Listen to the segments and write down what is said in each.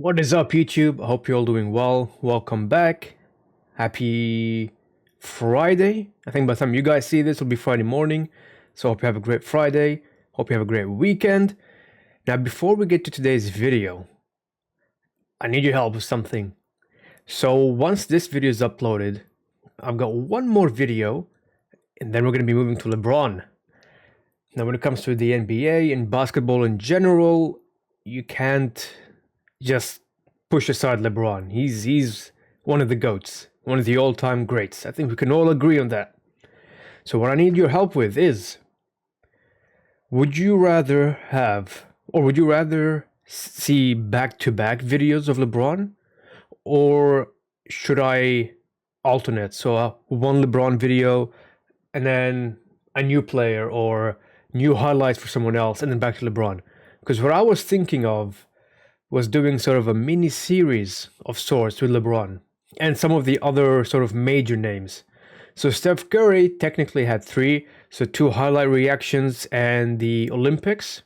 What is up, YouTube? I hope you're all doing well. Welcome back. Happy Friday. I think by the time you guys see this, it'll be Friday morning. So I hope you have a great Friday. Hope you have a great weekend. Now, before we get to today's video, I need your help with something. So once this video is uploaded, I've got one more video, and then we're going to be moving to LeBron. Now, when it comes to the NBA and basketball in general, you can't just push aside LeBron. He's one of the GOATs, one of the all-time greats. I think we can all agree on that. So what I need your help with is, would you rather see back-to-back videos of LeBron, or should I alternate? So one LeBron video and then a new player or new highlights for someone else and then back to LeBron. Because what I was thinking of was doing sort of a mini series of sorts with LeBron and some of the other sort of major names. So Steph Curry technically had 3, so 2 highlight reactions and the Olympics.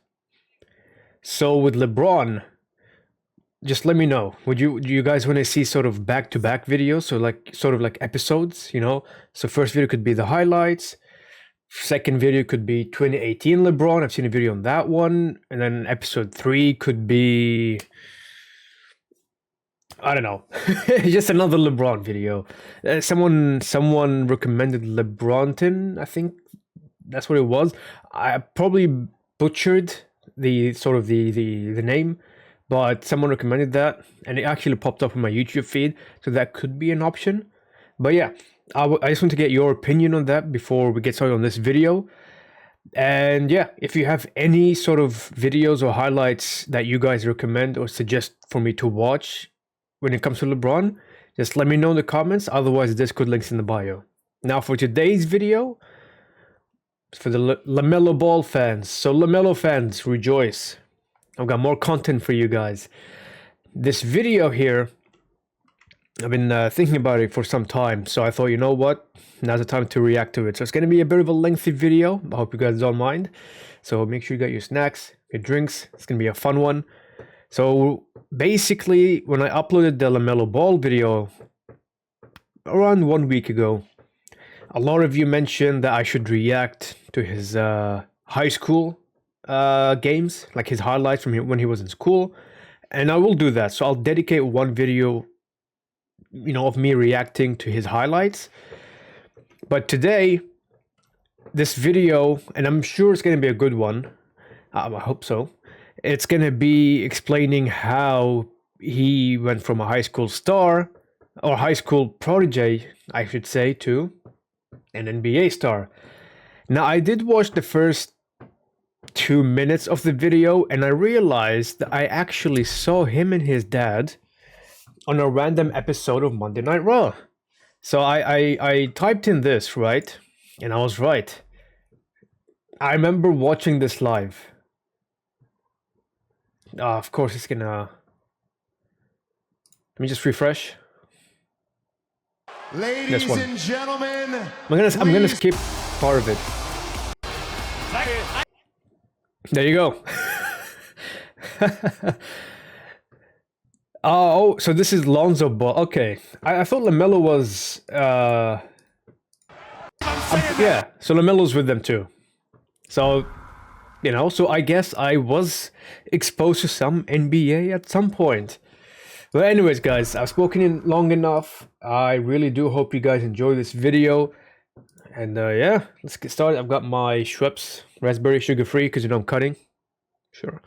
So with LeBron, just let me know. Do you guys want to see sort of back-to-back videos? So sort of like episodes, you know? So first video could be the highlights. Second video could be 2018 LeBron. I've seen a video on that one. And then episode 3 could be, I don't know, just another LeBron video. Someone recommended LeBronton. I think that's what it was. I probably butchered the name, but someone recommended that, and it actually popped up on my YouTube feed. So that could be an option. But yeah, I just want to get your opinion on that before we get started on this video. And yeah, if you have any sort of videos or highlights that you guys recommend or suggest for me to watch when it comes to LeBron, just let me know in the comments. Otherwise, Discord links in the bio. Now for today's video, for the LaMelo Ball fans. So LaMelo fans, rejoice. I've got more content for you guys. This video here, I've been thinking about it for some time, so I thought, you know what, now's the time to react to it. So it's going to be a bit of a lengthy video. I hope you guys don't mind. So make sure you got your snacks, your drinks. It's going to be a fun one. So basically, when I uploaded the LaMelo Ball video around 1 week ago, a lot of you mentioned that I should react to his high school games, like his highlights from when he was in school. And I will do that. So I'll dedicate one video, you know, of me reacting to his highlights. But today, this video, and I'm sure it's going to be a good one, I hope so, it's going to be explaining how he went from a high school star, or high school protege, I should say, to an NBA star. Now, I did watch the first 2 minutes of the video, and I realized that I actually saw him and his dad on a random episode of Monday Night Raw. So I typed in this, right? And I was right. I remember watching this live. Of course it's gonna... Let me just refresh. Ladies and gentlemen, I'm gonna skip part of it. There you go. Oh, so this is Lonzo Ball. Okay, I thought LaMelo was. Yeah, so LaMelo's with them too. So, you know, so I guess I was exposed to some NBA at some point. But anyways, guys, I've spoken in long enough. I really do hope you guys enjoy this video. And yeah, let's get started. I've got my Schweppes raspberry sugar-free because, you know, I'm cutting. Sure.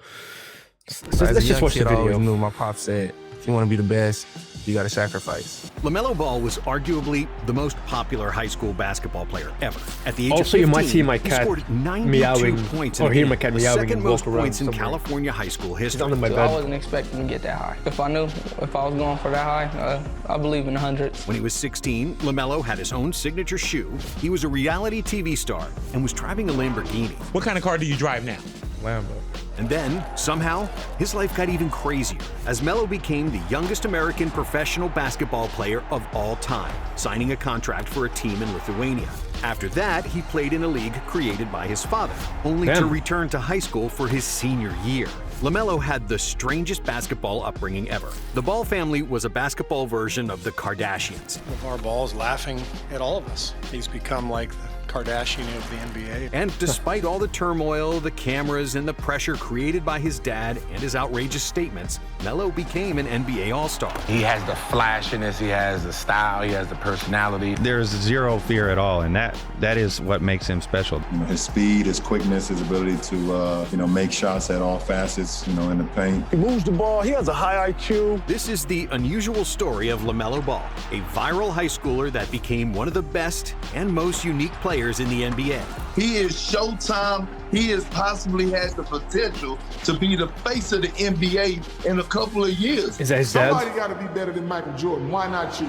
So let's just watch the video. I always knew my pop said, if you want to be the best, you got to sacrifice. LaMelo Ball was arguably the most popular high school basketball player ever. At the age of 15, you might see my cat he scored 92 meowing, points or hear my cat meowing second and most walk around points in somewhere. California high school history. Under my So bed. I wasn't expecting to get that high. If I knew if I was going for that high, I believe in the hundreds. When he was 16, LaMelo had his own signature shoe. He was a reality TV star and was driving a Lamborghini. What kind of car do you drive now? Lambo. And then, somehow, his life got even crazier as Melo became the youngest American professional basketball player of all time, signing a contract for a team in Lithuania. After that, he played in a league created by his father, only to return to high school for his senior year. LaMelo had the strangest basketball upbringing ever. The Ball family was a basketball version of the Kardashians. LaVar Ball's laughing at all of us. He's become like the Kardashian of the NBA. And despite all the turmoil, the cameras, and the pressure created by his dad and his outrageous statements, Melo became an NBA All-Star. He has the flashiness, he has the style, he has the personality. There's zero fear at all, and that is what makes him special. You know, his speed, his quickness, his ability to make shots at all facets, in the paint. He moves the ball. He has a high IQ. This is the unusual story of LaMelo Ball, a viral high schooler that became one of the best and most unique players in the NBA. He is Showtime. He possibly has the potential to be the face of the NBA in a couple of years. Is that his dad? Somebody got to be better than Michael Jordan. Why not you?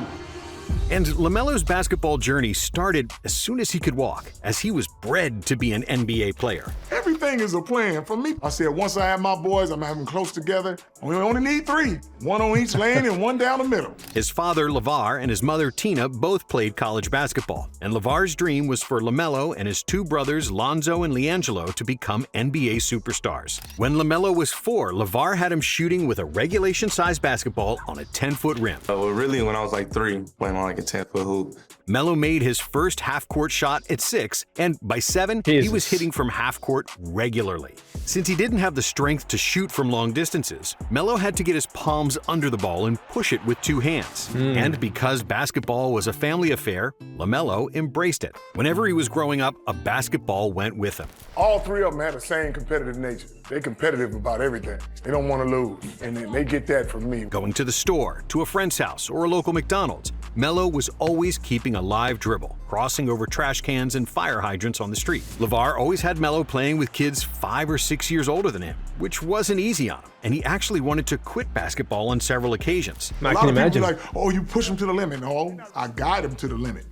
And LaMelo's basketball journey started as soon as he could walk, as he was bred to be an NBA player. Everything is a plan for me. I said, once I have my boys, I'm having them close together. We only need 3. 1 on each lane and 1 down the middle. His father, LaVar, and his mother, Tina, both played college basketball. And LaVar's dream was for LaMelo and his 2 brothers, Lonzo and LiAngelo, to become NBA superstars. When LaMelo was 4, LaVar had him shooting with a regulation-sized basketball on a 10-foot rim. Well, really, when I was like 3, playing on like a 10-foot hoop. Melo made his first half-court shot at 6, and by 7, he was hitting from half-court regularly. Since he didn't have the strength to shoot from long distances, Melo had to get his palms under the ball and push it with 2 hands. And because basketball was a family affair, LaMelo embraced it. Whenever he was growing up, a basketball went with him. All 3 of them have the same competitive nature. They're competitive about everything. They don't want to lose, and they get that from me. Going to the store, to a friend's house, or a local McDonald's, Melo was always keeping a live dribble, crossing over trash cans and fire hydrants on the street. LaVar always had Melo playing with kids 5 or 6 years older than him, which wasn't easy on him, and he actually wanted to quit basketball on several occasions. I can imagine. People like, oh, you push him to the limit. No, I guide him to the limit.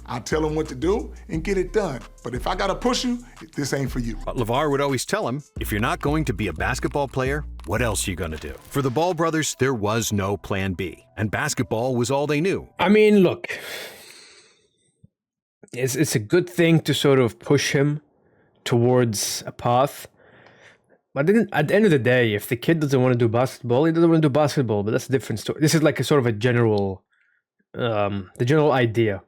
I tell him what to do and get it done. But if I gotta push you, this ain't for you. But LaVar would always tell him, if you're not going to be a basketball player, what else are you gonna do? For the Ball brothers, there was no plan B, and basketball was all they knew. I mean, look, it's a good thing to sort of push him towards a path. But then at the end of the day, if the kid doesn't want to do basketball, he doesn't want to do basketball, but that's a different story. This is like a sort of a general, the general idea,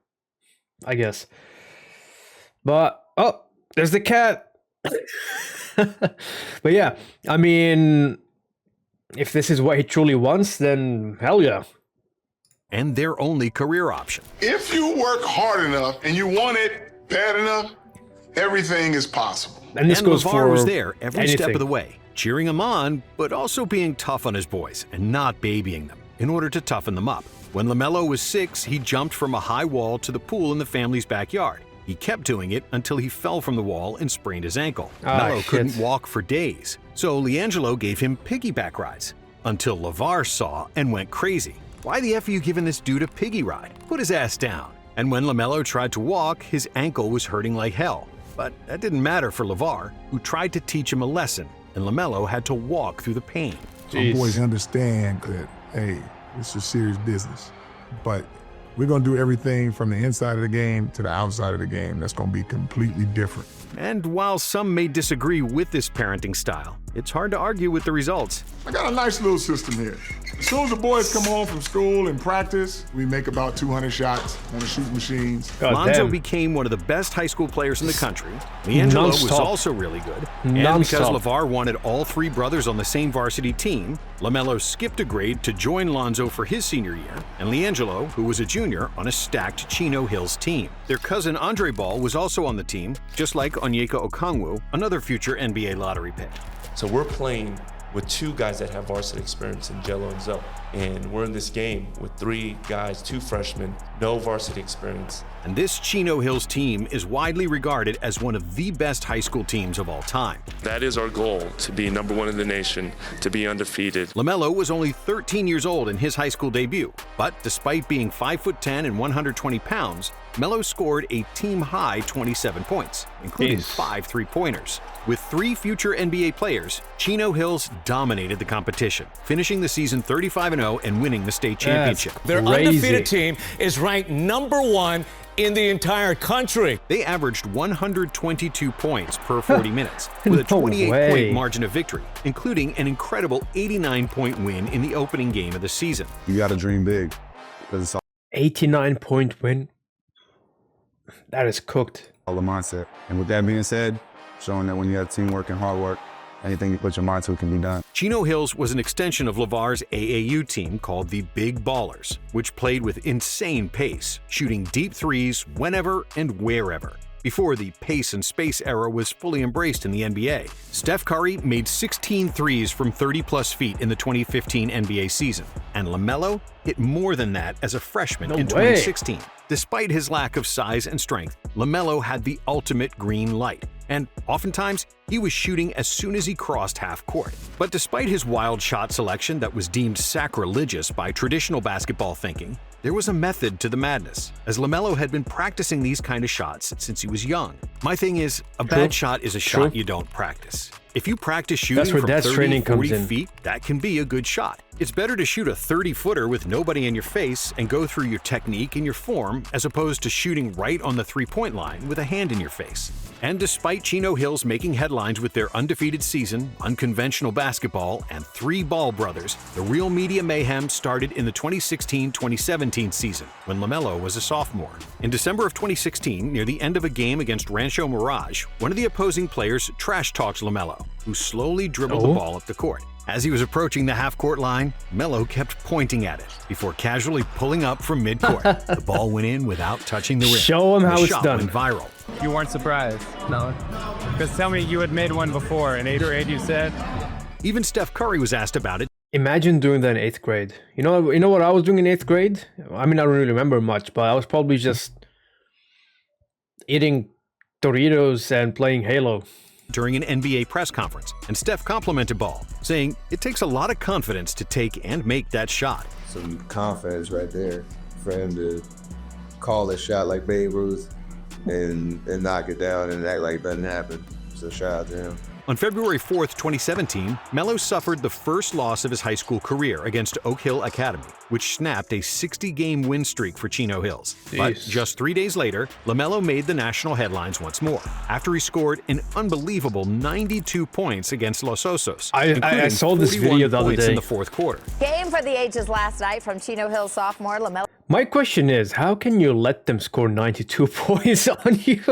I guess. But, oh, there's the cat. But yeah, I mean, if this is what he truly wants, then hell yeah. And their only career option. If you work hard enough and you want it bad enough, everything is possible. And this goes LaVar for was there every step anything. of the way, cheering him on, but also being tough on his boys and not babying them in order to toughen them up. When LaMelo was 6, he jumped from a high wall to the pool in the family's backyard. He kept doing it until he fell from the wall and sprained his ankle. Melo couldn't walk for days, so LiAngelo gave him piggyback rides, until LaVar saw and went crazy. Why the F are you giving this dude a piggy ride? Put his ass down. And when LaMelo tried to walk, his ankle was hurting like hell. But that didn't matter for LaVar, who tried to teach him a lesson, and LaMelo had to walk through the pain. Some boys understand that, hey, this is serious business. But we're going to do everything from the inside of the game to the outside of the game. That's going to be completely different. And while some may disagree with this parenting style, it's hard to argue with the results. I got a nice little system here. As soon as the boys come home from school and practice, we make about 200 shots on the shooting machines. Lonzo became one of the best high school players in the country. LiAngelo was also really good. And because LaVar wanted all 3 brothers on the same varsity team, LaMelo skipped a grade to join Lonzo for his senior year, and LiAngelo, who was a junior, on a stacked Chino Hills team. Their cousin Andre Ball was also on the team, just like Onyeka Okongwu, another future NBA lottery pick. So we're playing with 2 guys that have varsity experience in Jello and Zoe. And we're in this game with 3 guys, 2 freshmen, no varsity experience. And this Chino Hills team is widely regarded as one of the best high school teams of all time. That is our goal, to be #1 in the nation, to be undefeated. LaMelo was only 13 years old in his high school debut, but despite being 5'10" and 120 pounds, Melo scored a team-high 27 points, including 5 three-pointers. With 3 future NBA players, Chino Hills dominated the competition, finishing the season 35-0 and winning the state championship. Their undefeated team is ranked #1 in the entire country. They averaged 122 points per 40 minutes, with a No 28-point way. margin of victory, including an incredible 89-point win in the opening game of the season. You got to dream big because it's 89-point win. That is cooked. all the mindset. And with that being said, showing that when you have teamwork and hard work, anything you put your mind to can be done. Chino Hills was an extension of LeVar's AAU team called the Big Ballers, which played with insane pace, shooting deep threes whenever and wherever. Before the pace and space era was fully embraced in the NBA, Steph Curry made 16 threes from 30-plus feet in the 2015 NBA season, and LaMelo hit more than that as a freshman in 2016. Despite his lack of size and strength, LaMelo had the ultimate green light, and oftentimes he was shooting as soon as he crossed half court. But despite his wild shot selection that was deemed sacrilegious by traditional basketball thinking, there was a method to the madness, as LaMelo had been practicing these kind of shots since he was young. My thing is, a bad shot is a shot you don't practice. If you practice shooting from 30, 40 feet, that can be a good shot. It's better to shoot a 30-footer with nobody in your face and go through your technique and your form as opposed to shooting right on the three-point line with a hand in your face. And despite Chino Hills making headlines with their undefeated season, unconventional basketball, and 3 Ball brothers, the real media mayhem started in the 2016-2017 season when LaMelo was a sophomore. In December of 2016, near the end of a game against Rancho Mirage, one of the opposing players trash-talks LaMelo, who slowly dribbled the ball up the court. As he was approaching the half-court line, Melo kept pointing at it before casually pulling up from mid-court. The ball went in without touching the rim. Show him how it's done. Went viral. You weren't surprised? No. Because tell me you had made one before, an 8 or 8 you said? Even Steph Curry was asked about it. Imagine doing that in 8th grade. You know what I was doing in 8th grade? I mean, I don't really remember much, but I was probably just eating Doritos and playing Halo. During an NBA press conference, and Steph complimented Ball, saying it takes a lot of confidence to take and make that shot. Some confidence right there for him to call a shot like Babe Ruth and knock it down and act like nothing happened. So shout out to him. On February 4th, 2017, Melo suffered the first loss of his high school career against Oak Hill Academy, which snapped a 60-game win streak for Chino Hills. But just 3 days later, LaMelo made the national headlines once more, after he scored an unbelievable 92 points against Los Osos, I saw this video the other day. in the fourth quarter. Game for the ages last night from Chino Hills sophomore LaMelo My question is, how can you let them score 92 points on you?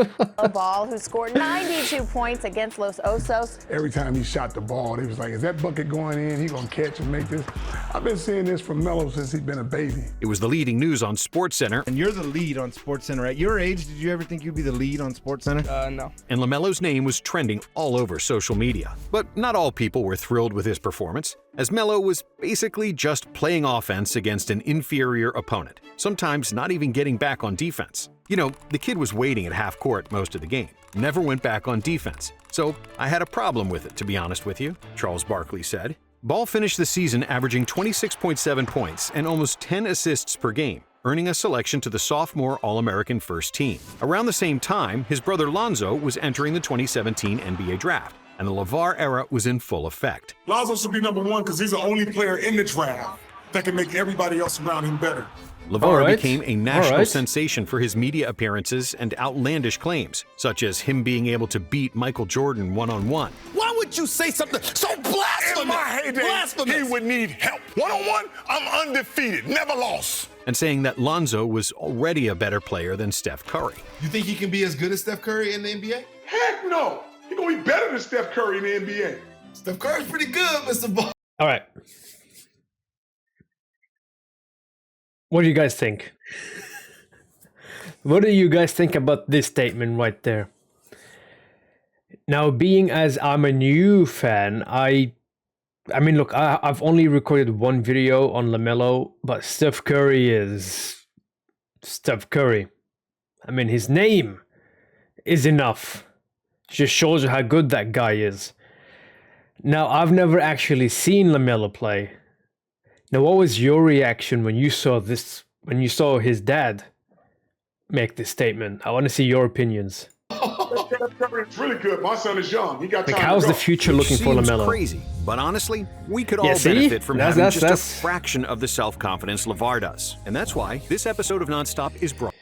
Ball, who scored 92 points against Los Osos. Every time he shot the ball, they was like, is that bucket going in? He gonna catch and make this? I've been seeing this from Melo since he's been a baby. It was the leading news on SportsCenter. And you're the lead on SportsCenter. At your age, did you ever think you'd be the lead on SportsCenter? No. And LaMelo's name was trending all over social media. But not all people were thrilled with his performance, as Melo was basically just playing offense against an inferior opponent, sometimes not even getting back on defense. You know, the kid was waiting at half court most of the game, never went back on defense. So I had a problem with it, to be honest with you, Charles Barkley said. Ball finished the season averaging 26.7 points and almost 10 assists per game, earning a selection to the sophomore All-American first team. Around the same time, his brother Lonzo was entering the 2017 NBA draft, and the LeVar era was in full effect. Lonzo should be #1 because he's the only player in the draft that can make everybody else around him better. LeVar became a national sensation for his media appearances and outlandish claims, such as him being able to beat Michael Jordan one-on-one. Why would you say something so blasphemous? In my heyday, he would need help. One-on-one, I'm undefeated, never lost. And saying that Lonzo was already a better player than Steph Curry. You think he can be as good as Steph Curry in the NBA? Heck no! He's gonna be better than Steph Curry in the NBA. Steph Curry's pretty good, Mr. Ball. All right. What do you guys think? What do you guys think about this statement right there? Now, being as I'm a new fan, I mean, look, I've only recorded one video on LaMelo, but Steph Curry is Steph Curry. I mean, his name is enough. Just shows you how good that guy is. Now, I've never actually seen LaMelo play. Now, what was your reaction when you saw this, when you saw his dad make this statement? I want to see your opinions. It's really good. My son is young. He got time like, how's to the go. future looking for LaMelo? Crazy, but honestly, we could all benefit from having just a fraction of the self-confidence LeVar does. And that's why this episode of Nonstop is brought.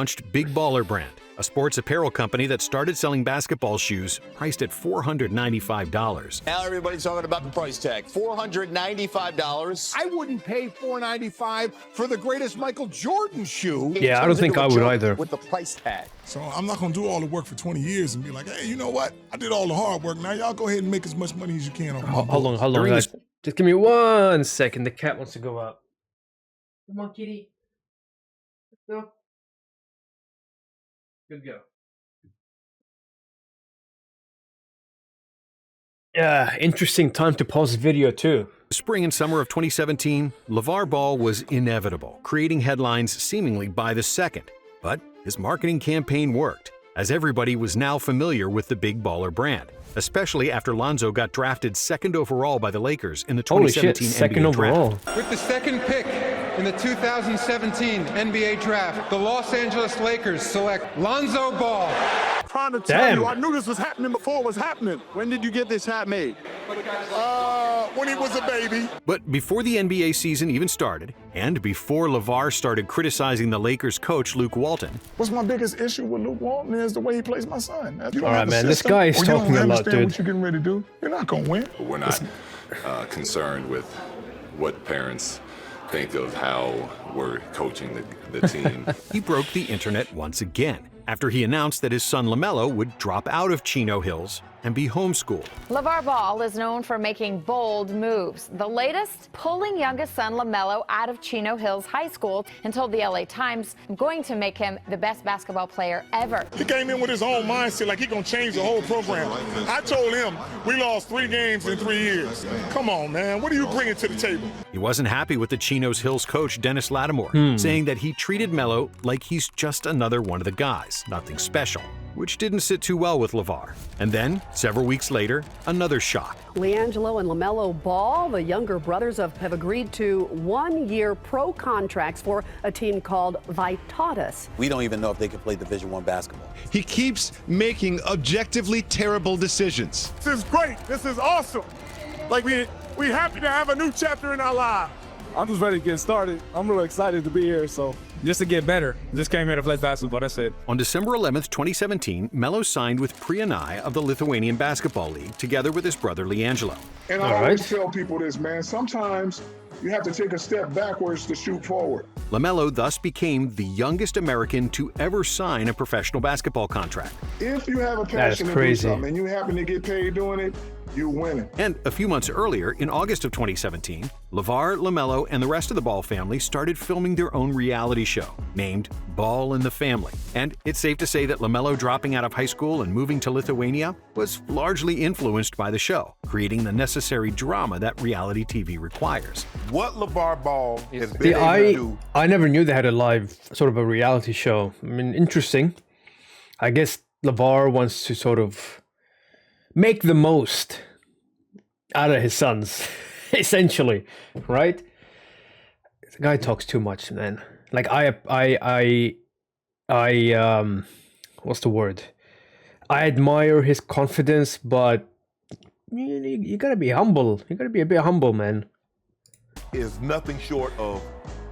launched Big Baller Brand, a sports apparel company that started selling basketball shoes priced at $495. Now everybody's talking about the price tag, $495. I wouldn't pay $495 for the greatest Michael Jordan shoe. Yeah, I don't think I would either. With the price tag. So I'm not gonna do all the work for 20 years and be like, hey, you know what? I did all the hard work. Now y'all go ahead and make as much money as you can. How long, guys? Just give me 1 second. The cat wants to go out. Come on, kitty. Let's go. Good go. Yeah, interesting time to pause the video too. Spring and summer of 2017, LaVar Ball was inevitable, creating headlines seemingly by the second. But his marketing campaign worked, as everybody was now familiar with the Big Baller brand, especially after Lonzo got drafted 2nd overall by the Lakers in the 2017 second NBA overall. draft. With the 2nd pick in the 2017 NBA draft, the Los Angeles Lakers select Lonzo Ball. Trying to tell you, I knew this was happening before it was happening. When did you get this hat made? When he was a baby. But before the NBA season even started, and before LaVar started criticizing the Lakers coach Luke Walton. What's my biggest issue with Luke Walton is the way he plays my son. All right, man, this guy is talking a lot, dude. What you're getting ready to do, you're not gonna win. We're not concerned with what parents think of how we're coaching the team. He broke the internet once again after he announced that his son LaMelo would drop out of Chino Hills and be homeschooled. LaVar Ball is known for making bold moves. The latest, pulling youngest son LaMelo out of Chino Hills High School and told the LA Times, I'm going to make him the best basketball player ever. He came in with his own mindset, like he's gonna change the whole program. I told him we lost 3 games in 3 years. Come on, man, what are you bringing to the table? He wasn't happy with the Chino Hills coach Dennis Lattimore, saying that he treated Melo like he's just another one of the guys, nothing special, which didn't sit too well with LaVar. And then, several weeks later, another shock. LiAngelo and LaMelo Ball, the younger brothers, have agreed to 1-year pro contracts for a team called Vitatus. We don't even know if they can play Division I basketball. He keeps making objectively terrible decisions. This is great. This is awesome. Like we happy to have a new chapter in our lives. I'm just ready to get started. I'm really excited to be here, so just to get better. Just came here to play basketball, that's it. On December 11th, 2017, Melo signed with Priyanai of the Lithuanian Basketball League, together with his brother LiAngelo. And I always tell people this, man, sometimes you have to take a step backwards to shoot forward. LaMelo thus became the youngest American to ever sign a professional basketball contract. If you have a passion to do something and you happen to get paid doing it, you win it. And a few months earlier, in August of 2017, LaVar, LaMelo, and the rest of the Ball family started filming their own reality show named Ball in the Family. And it's safe to say that LaMelo dropping out of high school and moving to Lithuania was largely influenced by the show, creating the necessary drama that reality TV requires. What LaVar Ball has been able to do. I never knew they had a live sort of a reality show. I mean, interesting. I guess LaVar wants to sort of make the most out of his sons, essentially, right? The guy talks too much, man. Like I what's the word? I admire his confidence, but you gotta be humble. You gotta be a bit humble, man. Is nothing short of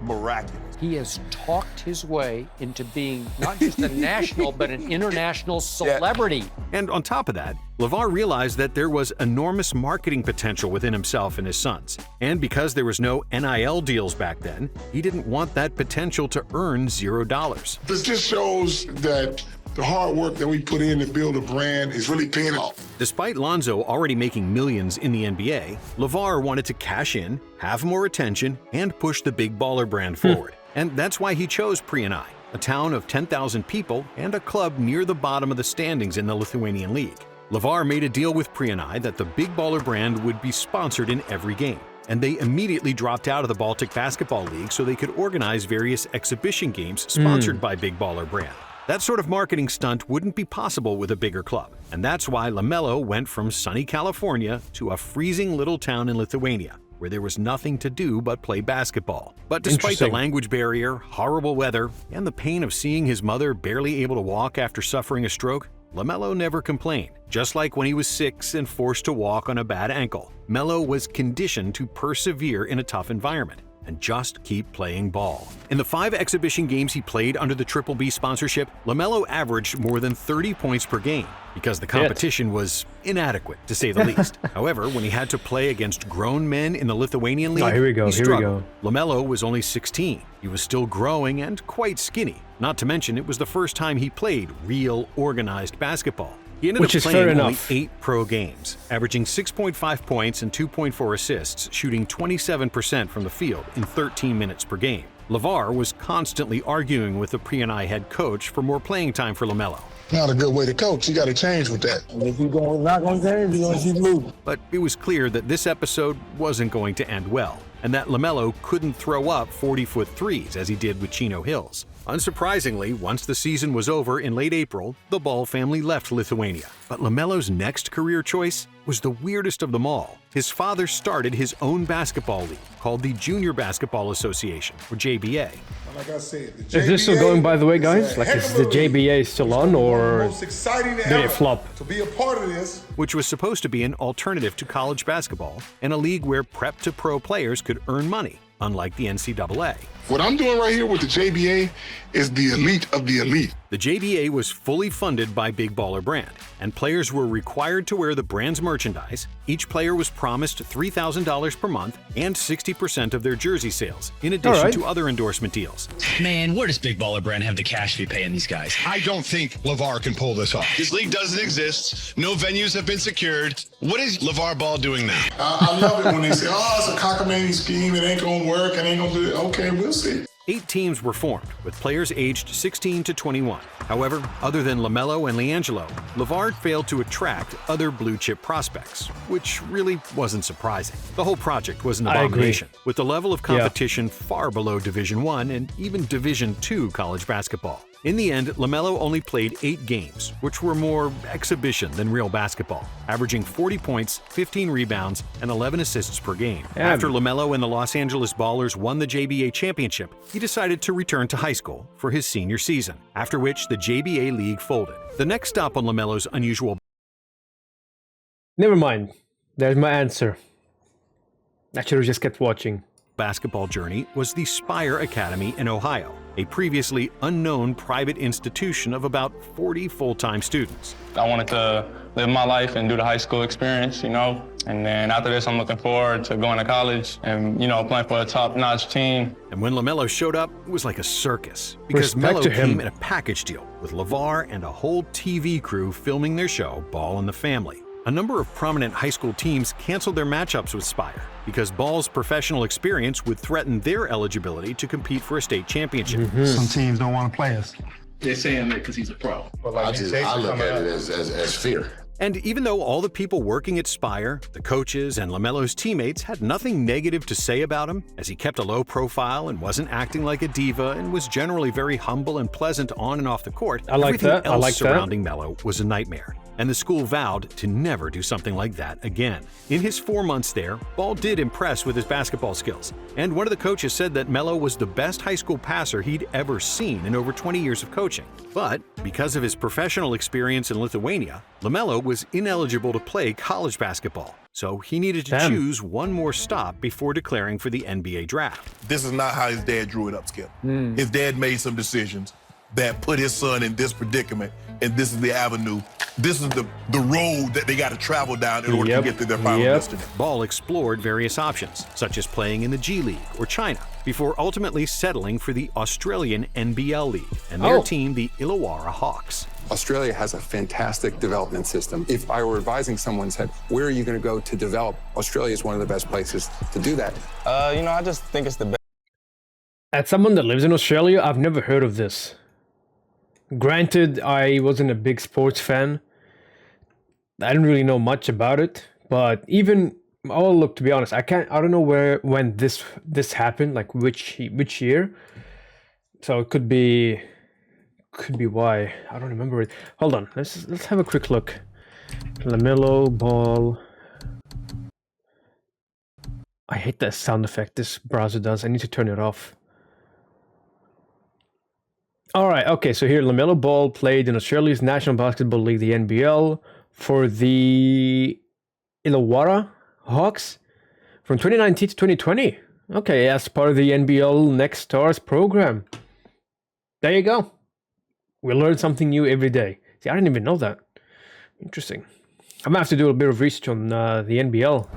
miraculous. He has talked his way into being not just a national, but an international celebrity. And on top of that, LaVar realized that there was enormous marketing potential within himself and his sons. And because there was no NIL deals back then, he didn't want that potential to earn $0. This just shows that the hard work that we put in to build a brand is really paying off. Despite Lonzo already making millions in the NBA, LaVar wanted to cash in, have more attention, and push the Big Baller brand forward. And that's why he chose Priyanai, a town of 10,000 people and a club near the bottom of the standings in the Lithuanian League. LaVar made a deal with Priyanai that the Big Baller brand would be sponsored in every game. And they immediately dropped out of the Baltic Basketball League so they could organize various exhibition games sponsored by Big Baller brand. That sort of marketing stunt wouldn't be possible with a bigger club, and that's why LaMelo went from sunny California to a freezing little town in Lithuania, where there was nothing to do but play basketball. But despite the language barrier, horrible weather, and the pain of seeing his mother barely able to walk after suffering a stroke, LaMelo never complained. Just like when he was 6 and forced to walk on a bad ankle, Melo was conditioned to persevere in a tough environment. and just keep playing ball. In the 5 exhibition games he played under the Triple B sponsorship, LaMelo averaged more than 30 points per game because the competition was inadequate, to say the least. However, when he had to play against grown men in the Lithuanian league, he struggled. LaMelo was only 16. He was still growing and quite skinny. Not to mention, it was the first time he played real, organized basketball. He ended up playing only 8 pro games, averaging 6.5 points and 2.4 assists, shooting 27% from the field in 13 minutes per game. LeVar was constantly arguing with the P&I head coach for more playing time for LaMelo. Not a good way to coach. You got to change with that. If you're not going to change, you're going to keep losing. But it was clear that this episode wasn't going to end well, and that LaMelo couldn't throw up 40-foot threes as he did with Chino Hills. Unsurprisingly, once the season was over in late April, the Ball family left Lithuania. But LaMelo's next career choice was the weirdest of them all. His father started his own basketball league called the Junior Basketball Association, or JBA. Like I said, is this still going, by the way, guys? Like, is the JBA still on, or did it flop? To be a part of this, which was supposed to be an alternative to college basketball and a league where prep-to-pro players could earn money, unlike the NCAA. What I'm doing right here with the JBA is the elite of the elite. The JBA was fully funded by Big Baller Brand, and players were required to wear the brand's merchandise. Each player was promised $3,000 per month and 60% of their jersey sales, in addition to other endorsement deals. Man, where does Big Baller Brand have the cash to be paying these guys? I don't think LaVar can pull this off. This league doesn't exist. No venues have been secured. What is LaVar Ball doing now? I love it when they say, oh, it's a cockamamie scheme. It ain't going to work. It ain't going to do it. Okay, we'll see. 8 teams were formed, with players aged 16 to 21. However, other than LaMelo and LiAngelo, LaVar failed to attract other blue-chip prospects, which really wasn't surprising. The whole project was an abomination, with the level of competition far below Division I and even Division II college basketball. In the end, LaMelo only played 8 games, which were more exhibition than real basketball, averaging 40 points, 15 rebounds, and 11 assists per game. After LaMelo and the Los Angeles Ballers won the JBA championship, he decided to return to high school for his senior season, after which the JBA league folded. The next stop on LaMelo's unusual... Never mind. There's my answer. I should have just kept watching. Basketball journey was the Spire Academy in Ohio, a previously unknown private institution of about 40 full-time students. I wanted to live my life and do the high school experience, you know, and then after this, I'm looking forward to going to college and, you know, playing for a top-notch team. And when LaMelo showed up, it was like a circus, because Melo came in a package deal with LaVar and a whole TV crew filming their show, Ball and the Family. A number of prominent high school teams canceled their matchups with Spire because Ball's professional experience would threaten their eligibility to compete for a state championship. Some teams don't want to play us. They're saying that because he's a pro. I look at it as fear. And even though all the people working at Spire, the coaches, and LaMelo's teammates had nothing negative to say about him, as he kept a low profile and wasn't acting like a diva and was generally very humble and pleasant on and off the court, everything else surrounding Melo was a nightmare. And the school vowed to never do something like that again. In his 4 months there, Ball did impress with his basketball skills, and one of the coaches said that Melo was the best high school passer he'd ever seen in over 20 years of coaching. But because of his professional experience in Lithuania, LaMelo was ineligible to play college basketball, so he needed to choose one more stop before declaring for the NBA draft. This is not how his dad drew it up, Skip. His dad made some decisions that put his son in this predicament, and this is the avenue. This is the road that they got to travel down in order to get to their final destination. Ball explored various options, such as playing in the G League or China, before ultimately settling for the Australian NBL League and their team, the Illawarra Hawks. Australia has a fantastic development system. If I were advising someone said, where are you going to go to develop? Australia is one of the best places to do that. You know, I just think it's the best. As someone that lives in Australia, I've never heard of this. Granted, I wasn't a big sports fan. I didn't really know much about it, but even look, to be honest, I don't know when this happened, like which year. So it could be why. I don't remember it. Hold on, let's have a quick look. LaMelo Ball. I hate that sound effect this browser does. I need to turn it off. All right, okay, so here LaMelo Ball played in Australia's National Basketball League, the NBL, for the Illawarra Hawks from 2019 to 2020. Okay, as part of the NBL Next Stars program. There you go. We learn something new every day. See, I didn't even know that. Interesting. I'm gonna have to do a bit of research on the NBL.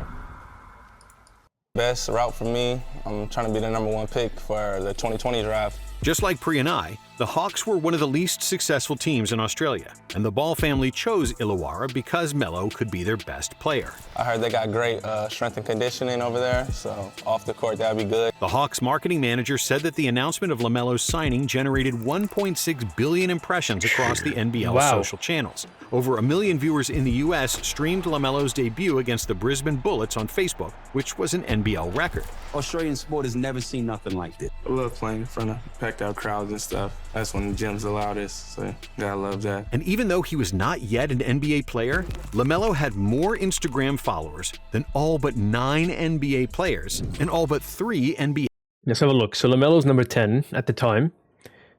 Best route for me, I'm trying to be the #1 pick for the 2020 draft. Just like Pri and I, the Hawks were one of the least successful teams in Australia, and the Ball family chose Illawarra because Melo could be their best player. I heard they got great strength and conditioning over there, so off the court, that'd be good. The Hawks marketing manager said that the announcement of LaMelo's signing generated 1.6 billion impressions across the NBL social channels. Over 1 million viewers in the U.S. streamed LaMelo's debut against the Brisbane Bullets on Facebook, which was an NBL record. Australian sport has never seen nothing like this. I love playing in front of packed out crowds and stuff. That's when the gym's the loudest, so gotta love that. And even though he was not yet an NBA player, LaMelo had more Instagram followers than all but 9 NBA players and all but 3 NBA. Let's have a look. So LaMelo's number 10 at the time.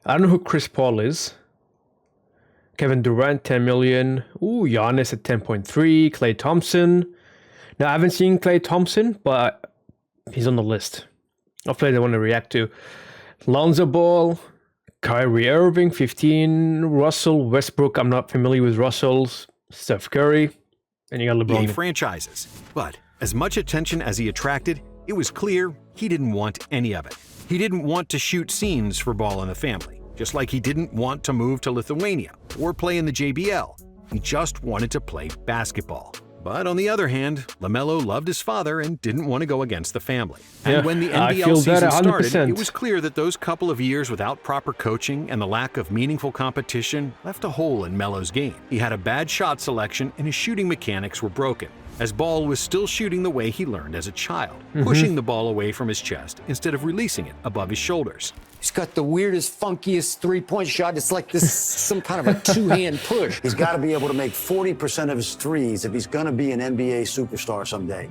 I don't know who Chris Paul is. Kevin Durant, 10 million. Ooh, Giannis at 10.3. Klay Thompson. Now, I haven't seen Klay Thompson, but he's on the list of players I want to react to. Lonzo Ball, Kyrie Irving, 15. Russell Westbrook. I'm not familiar with Russell's. Steph Curry. And you got LeBron. Franchises. But as much attention as he attracted, it was clear he didn't want any of it. He didn't want to shoot scenes for Ball and the family. Just like he didn't want to move to Lithuania or play in the JBL. He just wanted to play basketball. But on the other hand, LaMelo loved his father and didn't want to go against the family. And when the NBL season started, it was clear that those couple of years without proper coaching and the lack of meaningful competition left a hole in Melo's game. He had a bad shot selection and his shooting mechanics were broken, as Ball was still shooting the way he learned as a child, pushing the ball away from his chest instead of releasing it above his shoulders. He's got the weirdest, funkiest three-point shot. It's like this, some kind of a two-hand push. He's got to be able to make 40% of his threes if he's going to be an NBA superstar someday.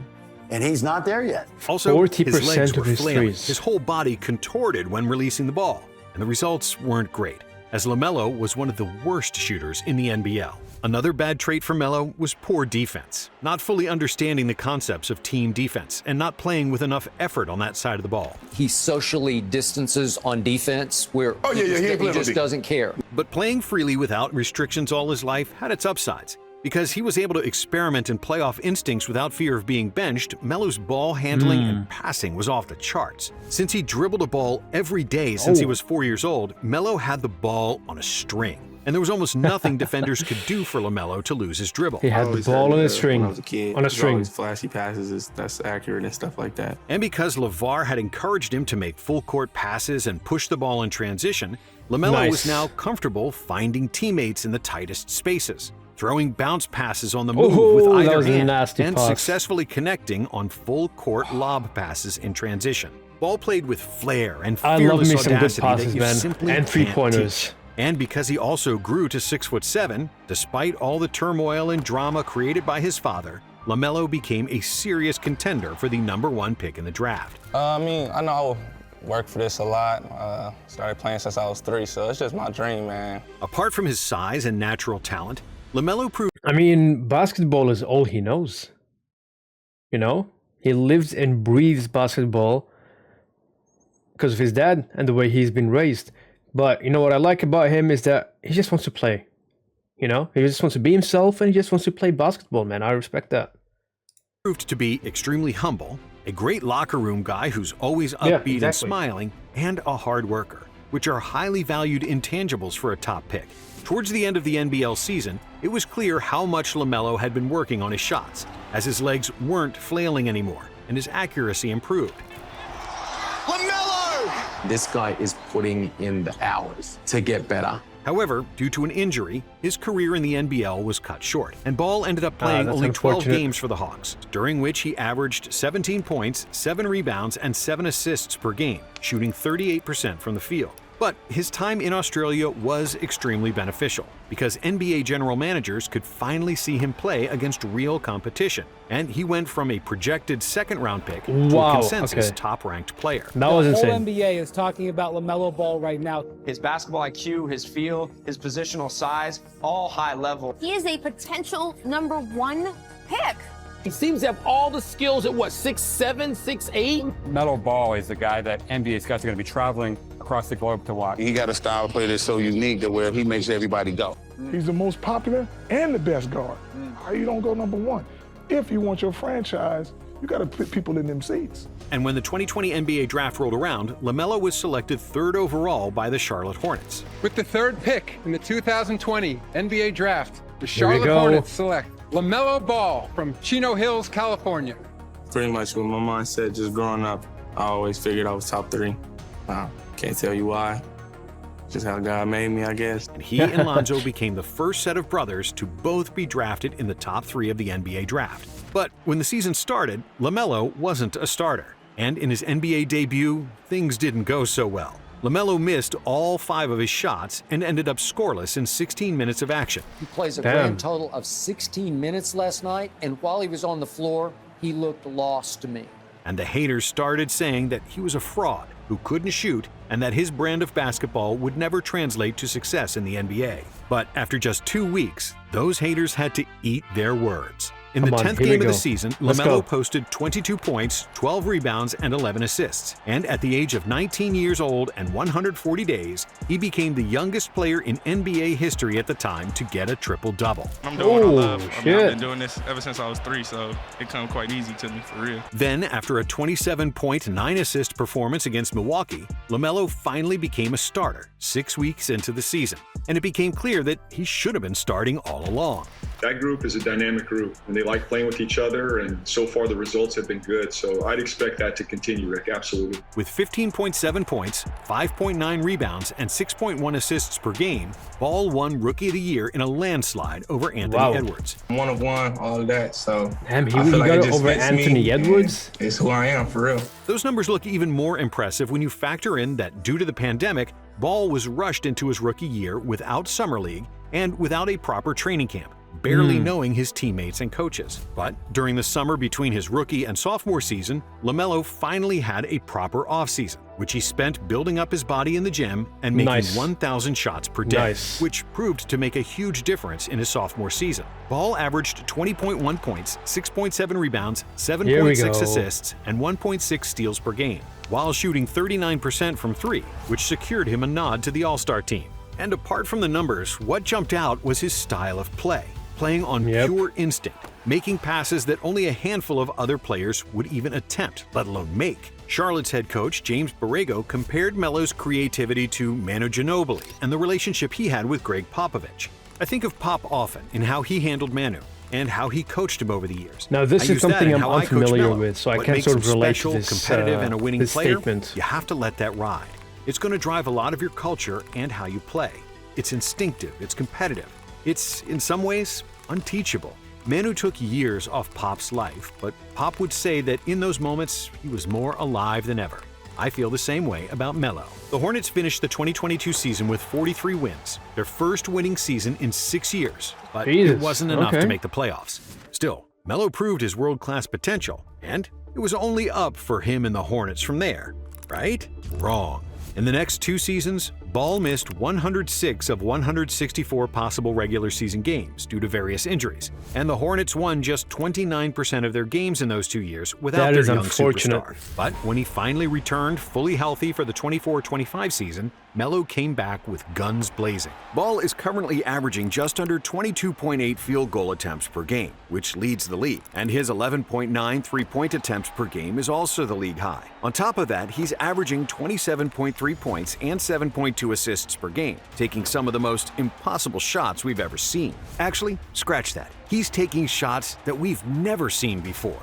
And he's not there yet. Also, 40% his legs were flailing, his whole body contorted when releasing the ball, and the results weren't great, as LaMelo was one of the worst shooters in the NBL. Another bad trait for Melo was poor defense, not fully understanding the concepts of team defense and not playing with enough effort on that side of the ball. He socially distances on defense where he just doesn't care. But playing freely without restrictions all his life had its upsides. Because he was able to experiment and play off instincts without fear of being benched, Melo's ball handling and passing was off the charts. Since he dribbled a ball every day since he was 4 years old, Melo had the ball on a string. And there was almost nothing defenders could do for LaMelo to lose his dribble. He had the ball on a string. When I was a kid, on a string. Always flashy passes, that's accurate and stuff like that. And because LeVar had encouraged him to make full court passes and push the ball in transition, LaMelo was now comfortable finding teammates in the tightest spaces, throwing bounce passes on the move with either hand, and successfully connecting on full court lob passes in transition. Ball played with flair and fearless audacity that you simply and three-pointers. teach. And because he also grew to 6'7", despite all the turmoil and drama created by his father, LaMelo became a serious contender for the #1 pick in the draft. I know I will work for this a lot. Started playing since I was 3, so it's just my dream, man. Apart from his size and natural talent, LaMelo proved... I mean, basketball is all he knows. You know? He lives and breathes basketball because of his dad and the way he's been raised. But you know what I like about him is that he just wants to play. You know, he just wants to be himself and he just wants to play basketball, man. I respect that. Proved to be extremely humble, a great locker room guy who's always upbeat and smiling, and a hard worker, which are highly valued intangibles for a top pick. Towards the end of the NBL season, it was clear how much LaMelo had been working on his shots, as his legs weren't flailing anymore and his accuracy improved. This guy is putting in the hours to get better. However, due to an injury, his career in the NBL was cut short, and Ball ended up playing only 12 games for the Hawks, during which he averaged 17 points, 7 rebounds, and 7 assists per game, shooting 38% from the field. But his time in Australia was extremely beneficial, because NBA general managers could finally see him play against real competition, and he went from a projected second-round pick to a consensus top-ranked player. That was insane. The whole NBA is talking about LaMelo Ball right now. His basketball IQ, his feel, his positional size, all high level. He is a potential #1 pick. He seems to have all the skills at what, 6'7", 6'8"? Melo Ball is the guy that NBA scouts are going to be traveling across the globe to watch. He got a style of play that's so unique that where he makes everybody go. He's the most popular and the best guard. How you don't go number one? If you want your franchise, you got to put people in them seats. And when the 2020 NBA draft rolled around, LaMelo was selected 3rd overall by the Charlotte Hornets. With the 3rd pick in the 2020 NBA draft, the Here we Charlotte go. Hornets select LaMelo Ball from Chino Hills, California. Pretty much what my mom said just growing up, I always figured I was top 3. Can't tell you why. Just how God made me, I guess. And he and Lonzo became the first set of brothers to both be drafted in the top 3 of the NBA draft. But when the season started, LaMelo wasn't a starter. And in his NBA debut, things didn't go so well. LaMelo missed all 5 of his shots and ended up scoreless in 16 minutes of action. He plays a grand total of 16 minutes last night, and while he was on the floor, he looked lost to me. And the haters started saying that he was a fraud who couldn't shoot and that his brand of basketball would never translate to success in the NBA. But after just 2 weeks, those haters had to eat their words. In the 10th game of the season, LaMelo posted 22 points, 12 rebounds, and 11 assists. And at the age of 19 years old and 140 days, he became the youngest player in NBA history at the time to get a triple-double. I'm doing what I love. I've been doing this ever since I was 3, so it comes quite easy to me, for real. Then, after a 27-point, 9-assist performance against Milwaukee, LaMelo finally became a starter 6 weeks into the season. And it became clear that he should have been starting all along. That group is a dynamic group, and they like playing with each other, and so far the results have been good, so I'd expect that to continue, Rick, absolutely. With 15.7 points, 5.9 rebounds, and 6.1 assists per game, Ball won Rookie of the Year in a landslide over Anthony Edwards. 1 of 1, all of that, so Damn, I feel like got it it just over fits Anthony me, Edwards? and it's who I am, for real. Those numbers look even more impressive when you factor in that due to the pandemic, Ball was rushed into his rookie year without Summer League and without a proper training camp, barely knowing his teammates and coaches. But during the summer between his rookie and sophomore season, LaMelo finally had a proper offseason, which he spent building up his body in the gym and making 1,000 shots per day, which proved to make a huge difference in his sophomore season. Ball averaged 20.1 points, 6.7 rebounds, 7.6 assists, and 1.6 steals per game, while shooting 39% from 3, which secured him a nod to the All-Star team. And apart from the numbers, what jumped out was his style of play, playing on pure instinct, making passes that only a handful of other players would even attempt, let alone make. Charlotte's head coach, James Borrego, compared Melo's creativity to Manu Ginobili and the relationship he had with Greg Popovich. I think of Pop often in how he handled Manu and how he coached him over the years. Now, this is something I'm unfamiliar with, so I What can't makes sort of him relate special, to this, competitive, and a winning this player, statement. you have to let that ride. It's going to drive a lot of your culture and how you play. It's instinctive, it's competitive. It's, in some ways, unteachable. Manu took years off Pop's life, but Pop would say that in those moments, he was more alive than ever. I feel the same way about Melo. The Hornets finished the 2022 season with 43 wins, their first winning season in 6 years, but it wasn't enough to make the playoffs. Still, Melo proved his world-class potential, and it was only up for him and the Hornets from there, right? Wrong. In the next 2 seasons, Ball missed 106 of 164 possible regular season games due to various injuries, and the Hornets won just 29% of their games in those 2 years without their young superstar. But when he finally returned fully healthy for the 24-25 season, Melo came back with guns blazing. Ball is currently averaging just under 22.8 field goal attempts per game, which leads the league, and his 11.9 three-point attempts per game is also the league high. On top of that, he's averaging 27.3 points and 7.2 assists per game, taking some of the most impossible shots we've ever seen. Actually, scratch that. He's taking shots that we've never seen before,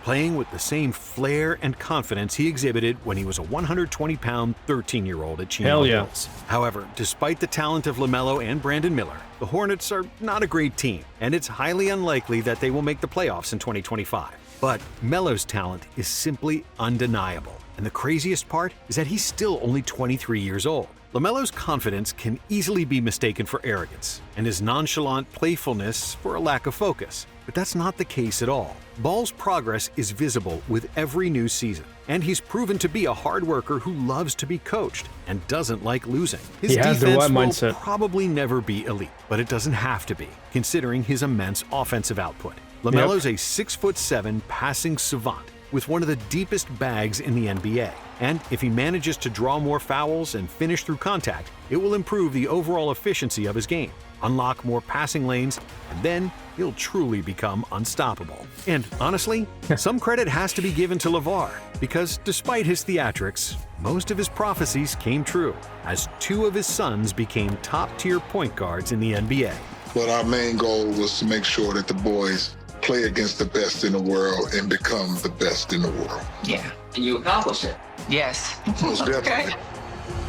playing with the same flair and confidence he exhibited when he was a 120-pound 13-year-old at Chino Hills. However, despite the talent of LaMelo and Brandon Miller, the Hornets are not a great team, and it's highly unlikely that they will make the playoffs in 2025. But Melo's talent is simply undeniable, and the craziest part is that he's still only 23 years old. LaMelo's confidence can easily be mistaken for arrogance, and his nonchalant playfulness for a lack of focus. But that's not the case at all. Ball's progress is visible with every new season, and he's proven to be a hard worker who loves to be coached and doesn't like losing. His defense will probably never be elite, but it doesn't have to be, considering his immense offensive output. LaMelo's a 6'7" passing savant with one of the deepest bags in the NBA. And if he manages to draw more fouls and finish through contact, it will improve the overall efficiency of his game, unlock more passing lanes, and then he'll truly become unstoppable. And honestly, some credit has to be given to LeVar, because despite his theatrics, most of his prophecies came true, as 2 of his sons became top-tier point guards in the NBA. But our main goal was to make sure that the boys play against the best in the world and become the best in the world. Yeah, and you accomplished it. Yes. Most definitely.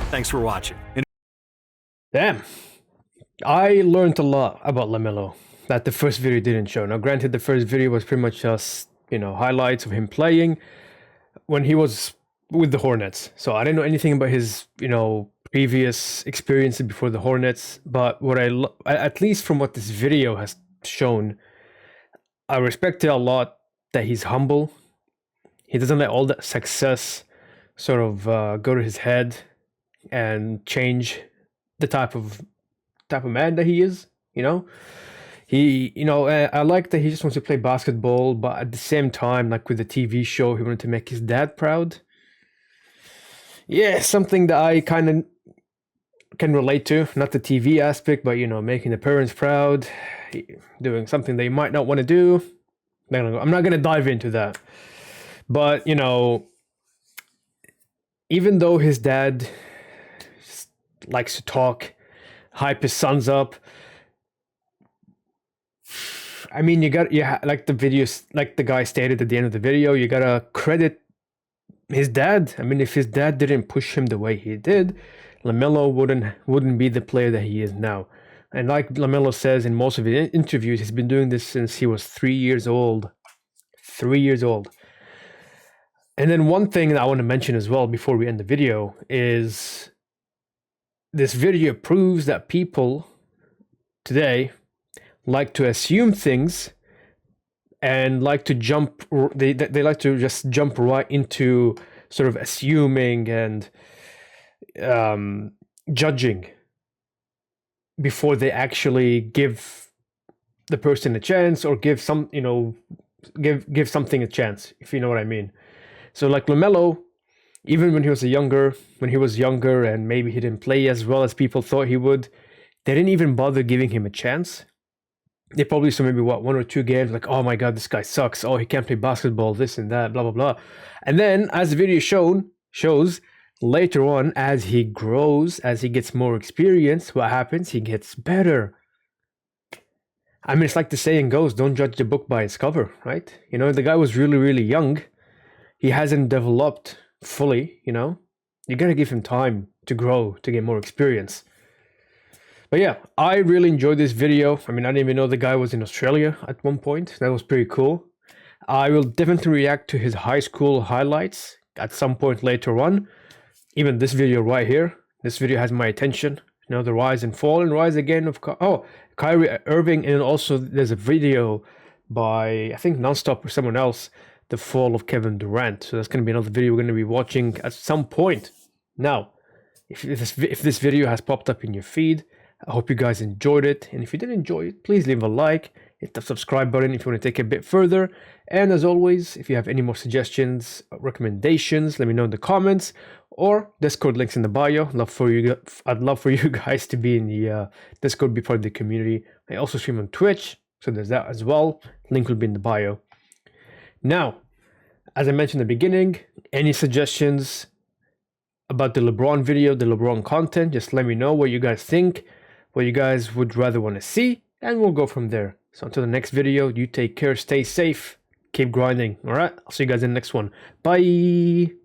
Thanks for watching. Damn. I learned a lot about LaMelo that the first video didn't show. Now, granted, the first video was pretty much just, highlights of him playing when he was with the Hornets. So I didn't know anything about his, previous experiences before the Hornets. But what at least from what this video has shown, I respect it a lot that he's humble. He doesn't let all that success sort of go to his head and change the type of man that he is. I like that he just wants to play basketball, but at the same time, like with the TV show, he wanted to make his dad proud. Yeah, something that I kind of can relate to, not the TV aspect, but making the parents proud, doing something they might not want to do. I'm not going to dive into that. But, even though his dad likes to talk, hype his sons up, I mean, like the videos, like the guy stated at the end of the video, you gotta credit his dad. I mean, if his dad didn't push him the way he did, LaMelo wouldn't be the player that he is now. And like LaMelo says in most of his interviews, he's been doing this since he was 3 years old. 3 years old. And then one thing that I want to mention as well before we end the video is this video proves that people today like to assume things and like to jump. They like to just jump right into sort of assuming and judging before they actually give the person a chance or give something a chance, if you know what I mean. So like LaMelo, even when he was younger and maybe he didn't play as well as people thought he would, they didn't even bother giving him a chance. They probably saw maybe 1 or 2 games, like, oh my god, this guy sucks. Oh, he can't play basketball, this and that, blah, blah, blah. And then, as the video shows, later on, as he grows, as he gets more experience, what happens? He gets better. I mean, it's like the saying goes, don't judge the book by its cover, right? The guy was really, really young. He hasn't developed fully, You gotta give him time to grow, to get more experience. But yeah, I really enjoyed this video. I mean, I didn't even know the guy was in Australia at one point. That was pretty cool. I will definitely react to his high school highlights at some point later on. Even this video right here. This video has my attention. The rise and fall and rise again of Kyrie Irving. And also there's a video by, I think, Nonstop or someone else, the fall of Kevin Durant. So that's going to be another video we're going to be watching at some point. Now, if this video has popped up in your feed, I hope you guys enjoyed it. And if you did enjoy it, please leave a like, hit the subscribe button if you want to take it a bit further. And as always, if you have any more suggestions, recommendations, let me know in the comments or Discord links in the bio. I'd love for you guys to be in the Discord, be part of the community. I also stream on Twitch, so there's that as well. Link will be in the bio. Now, as I mentioned in the beginning, any suggestions about the LeBron video, the LeBron content, just let me know what you guys think, what you guys would rather want to see, and we'll go from there. So until the next video, you take care, stay safe, keep grinding. All right, I'll see you guys in the next one. Bye.